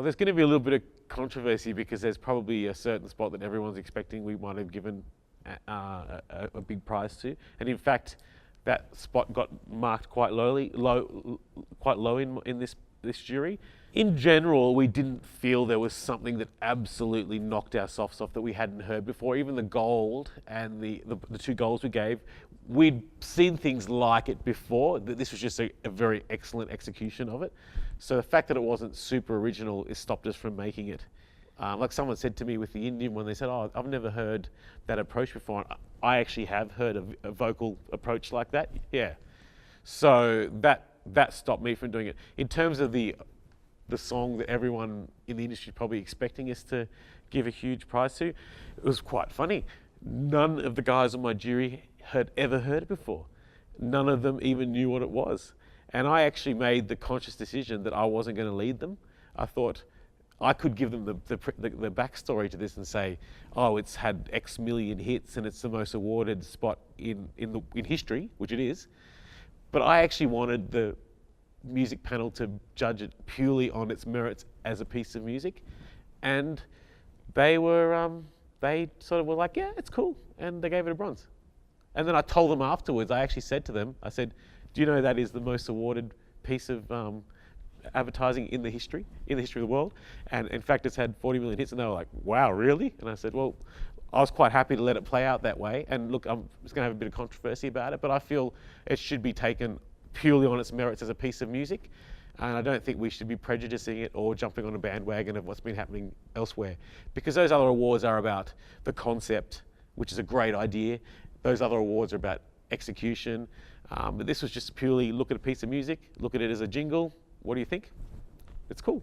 Well, there's going to be a little bit of controversy because there's probably a certain spot that everyone's expecting we might have given a big prize to, and in fact, that spot got marked quite quite low in this jury. In general, we didn't feel there was something that absolutely knocked our socks off that we hadn't heard before. Even the gold and the 2 golds we gave, we'd seen things like it before. This was just a very excellent execution of it. So the fact that it wasn't super original has stopped us from making it. Like someone said to me with the Indian one, they said, "Oh, I've never heard that approach before." I actually have heard a vocal approach like that. Yeah. So that stopped me from doing it. In terms of the song that everyone in the industry is probably expecting us to give a huge prize to, it was quite funny. None of the guys on my jury had ever heard it before. None of them even knew what it was. And I actually made the conscious decision that I wasn't going to lead them. I thought I could give them the backstory to this and say, oh, it's had X million hits and it's the most awarded spot in history, which it is. But I actually wanted the music panel to judge it purely on its merits as a piece of music, and they sort of were like, yeah, it's cool, and they gave it a bronze. And then I told them afterwards, I actually said to them, I said, do you know that is the most awarded piece of advertising in the history of the world, and in fact it's had 40 million hits? And they were like, wow, really? And I said, well, I was quite happy to let it play out that way, and look, I'm just going to have a bit of controversy about it, but I feel it should be taken purely on its merits as a piece of music, and I don't think we should be prejudicing it or jumping on a bandwagon of what's been happening elsewhere, because those other awards are about the concept, which is a great idea. Those other awards are about execution, but this was just purely look at a piece of music, look at it as a jingle. What do you think? It's cool.